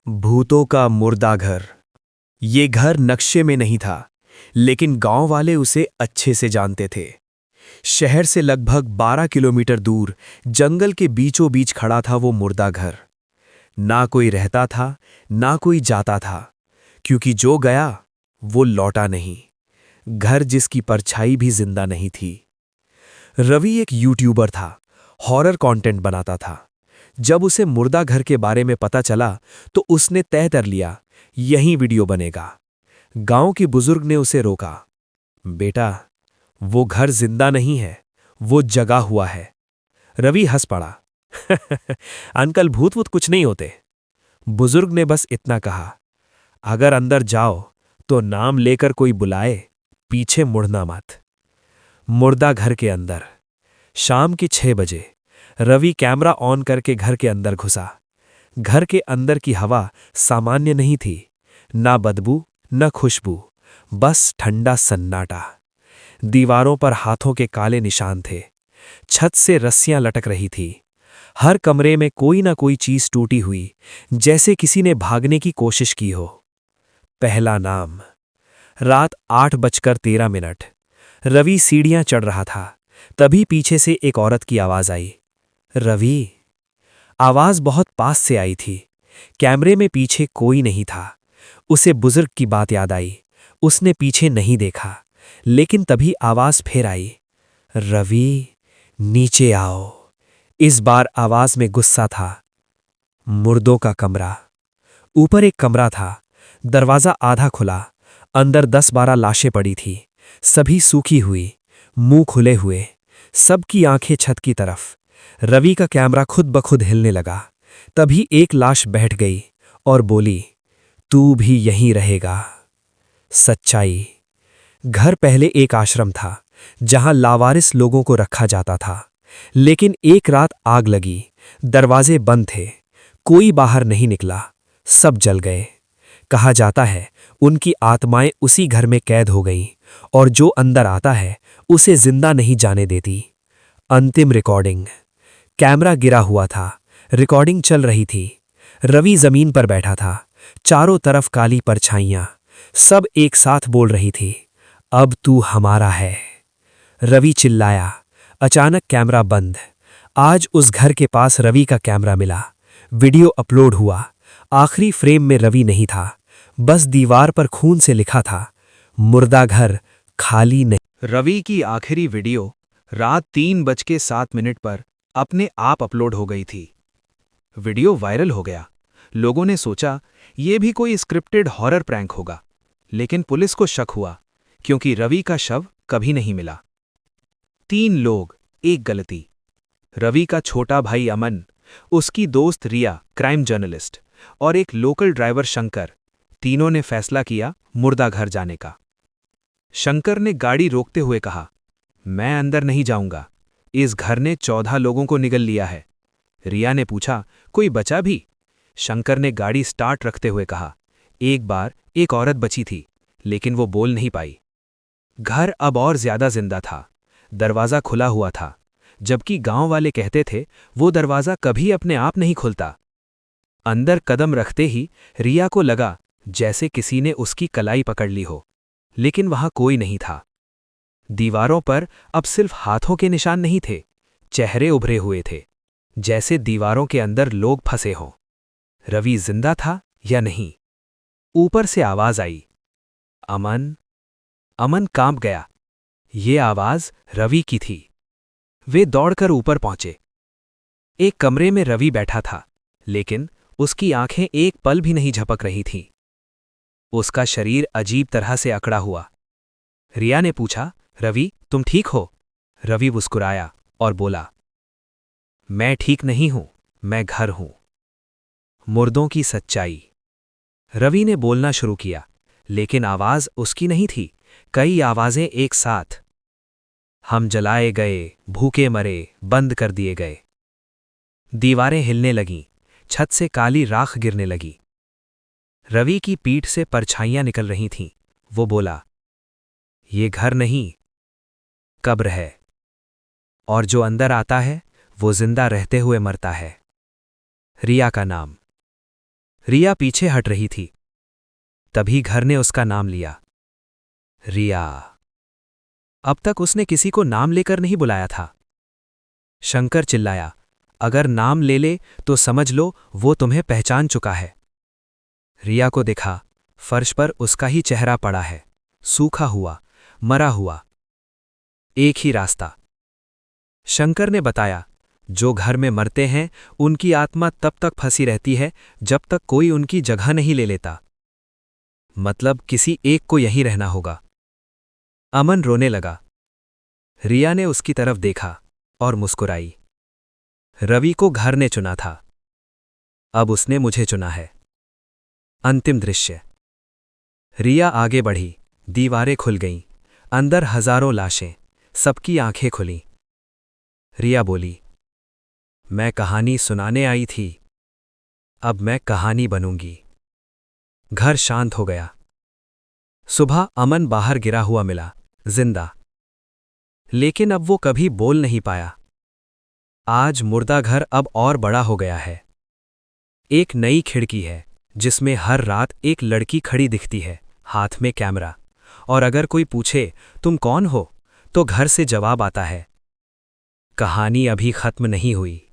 भूतों का मुर्दा घर। ये घर नक्शे में नहीं था, लेकिन गांव वाले उसे अच्छे से जानते थे। शहर से लगभग 12 किलोमीटर दूर जंगल के बीचों बीच खड़ा था वो मुर्दा घर। ना कोई रहता था, ना कोई जाता था, क्योंकि जो गया वो लौटा नहीं। घर जिसकी परछाई भी जिंदा नहीं थी। रवि एक यूट्यूबर था, हॉरर कंटेंट बनाता था। जब उसे मुर्दा घर के बारे में पता चला तो उसने तय कर लिया, यहीं वीडियो बनेगा। गांव के बुजुर्ग ने उसे रोका। बेटा, वो घर जिंदा नहीं है, वो जगा हुआ है। रवि हंस पड़ा। अंकल, भूत वूत कुछ नहीं होते। बुजुर्ग ने बस इतना कहा, अगर अंदर जाओ तो नाम लेकर कोई बुलाए, पीछे मुड़ना मत। मुर्दा घर के अंदर शाम के 6 बजे रवि कैमरा ऑन करके घर के अंदर घुसा। घर के अंदर की हवा सामान्य नहीं थी, ना बदबू न खुशबू, बस ठंडा सन्नाटा। दीवारों पर हाथों के काले निशान थे। छत से रस्सियां लटक रही थी। हर कमरे में कोई ना कोई चीज टूटी हुई, जैसे किसी ने भागने की कोशिश की हो। पहला नाम। रात 8:13। रवि सीढ़ियां चढ़ रहा था, तभी पीछे से एक औरत की आवाज आई। रवि। आवाज बहुत पास से आई थी। कैमरे में पीछे कोई नहीं था। उसे बुजुर्ग की बात याद आई। उसने पीछे नहीं देखा, लेकिन तभी आवाज फिर आई। रवि, नीचे आओ। इस बार आवाज में गुस्सा था। मुर्दों का कमरा। ऊपर एक कमरा था। दरवाजा आधा खुला। अंदर 10-12 लाशें पड़ी थी, सभी सूखी हुई, मुंह खुले हुए, सबकी आंखें छत की तरफ। रवि का कैमरा खुद ब खुद हिलने लगा। तभी एक लाश बैठ गई और बोली, तू भी यहीं रहेगा। सच्चाई। घर पहले एक आश्रम था, जहां लावारिस लोगों को रखा जाता था। लेकिन एक रात आग लगी। दरवाजे बंद थे, कोई बाहर नहीं निकला, सब जल गए। कहा जाता है उनकी आत्माएं उसी घर में कैद हो गईं, और जो अंदर आता है उसे जिंदा नहीं जाने देती। अंतिम रिकॉर्डिंग। कैमरा गिरा हुआ था, रिकॉर्डिंग चल रही थी। रवि जमीन पर बैठा था, चारों तरफ काली परछाइयां। सब एक साथ बोल रही थी, अब तू हमारा है। रवि चिल्लाया। अचानक कैमरा बंद। आज उस घर के पास रवि का कैमरा मिला। वीडियो अपलोड हुआ। आखिरी फ्रेम में रवि नहीं था, बस दीवार पर खून से लिखा था, मुर्दा घर खाली नहीं। रवि की आखिरी वीडियो रात 3:07 पर अपने आप अपलोड हो गई थी। वीडियो वायरल हो गया। लोगों ने सोचा ये भी कोई स्क्रिप्टेड हॉरर प्रैंक होगा, लेकिन पुलिस को शक हुआ, क्योंकि रवि का शव कभी नहीं मिला। 3 लोग, एक गलती। रवि का छोटा भाई अमन, उसकी दोस्त रिया क्राइम जर्नलिस्ट, और एक लोकल ड्राइवर शंकर, तीनों ने फैसला किया मुर्दा घर जाने का। शंकर ने गाड़ी रोकते हुए कहा, मैं अंदर नहीं जाऊंगा, इस घर ने 14 लोगों को निगल लिया है। रिया ने पूछा, कोई बचा भी? शंकर ने गाड़ी स्टार्ट रखते हुए कहा, एक बार एक औरत बची थी, लेकिन वो बोल नहीं पाई। घर अब और ज्यादा जिंदा था। दरवाजा खुला हुआ था, जबकि गांव वाले कहते थे वो दरवाजा कभी अपने आप नहीं खुलता। अंदर कदम रखते ही रिया को लगा जैसे किसी ने उसकी कलाई पकड़ ली हो, लेकिन वहां कोई नहीं था। दीवारों पर अब सिर्फ हाथों के निशान नहीं थे, चेहरे उभरे हुए थे, जैसे दीवारों के अंदर लोग फंसे हों। रवि जिंदा था या नहीं? ऊपर से आवाज आई, अमन। अमन कांप गया। ये आवाज रवि की थी। वे दौड़कर ऊपर पहुंचे। एक कमरे में रवि बैठा था, लेकिन उसकी आंखें एक पल भी नहीं झपक रही थीं। उसका शरीर अजीब तरह से अकड़ा हुआ। रिया ने पूछा, रवि तुम ठीक हो? रवि मुस्कुराया और बोला, मैं ठीक नहीं हूं, मैं घर हूं। मुर्दों की सच्चाई। रवि ने बोलना शुरू किया, लेकिन आवाज उसकी नहीं थी, कई आवाजें एक साथ। हम जलाए गए, भूखे मरे, बंद कर दिए गए। दीवारें हिलने लगीं, छत से काली राख गिरने लगी। रवि की पीठ से परछाइयां निकल रही थीं। वो बोला, ये घर नहीं, कब्र है, और जो अंदर आता है वो जिंदा रहते हुए मरता है। रिया का नाम। रिया पीछे हट रही थी। तभी घर ने उसका नाम लिया, रिया। अब तक उसने किसी को नाम लेकर नहीं बुलाया था। शंकर चिल्लाया, अगर नाम ले ले तो समझ लो वो तुम्हें पहचान चुका है। रिया को देखा, फर्श पर उसका ही चेहरा पड़ा है, सूखा हुआ, मरा हुआ। एक ही रास्ता। शंकर ने बताया, जो घर में मरते हैं उनकी आत्मा तब तक फंसी रहती है जब तक कोई उनकी जगह नहीं ले लेता। मतलब किसी एक को यहीं रहना होगा। अमन रोने लगा। रिया ने उसकी तरफ देखा और मुस्कुराई। रवि को घर ने चुना था, अब उसने मुझे चुना है। अंतिम दृश्य। रिया आगे बढ़ी, दीवारें खुल गईं, अंदर हजारों लाशें, सबकी आंखें खुलीं। रिया बोली, मैं कहानी सुनाने आई थी, अब मैं कहानी बनूंगी। घर शांत हो गया। सुबह अमन बाहर गिरा हुआ मिला, जिंदा। लेकिन अब वो कभी बोल नहीं पाया। आज मुर्दा घर अब और बड़ा हो गया है। एक नई खिड़की है जिसमें हर रात एक लड़की खड़ी दिखती है, हाथ में कैमरा। और अगर कोई पूछे तुम कौन हो, तो घर से जवाब आता है, कहानी अभी खत्म नहीं हुई।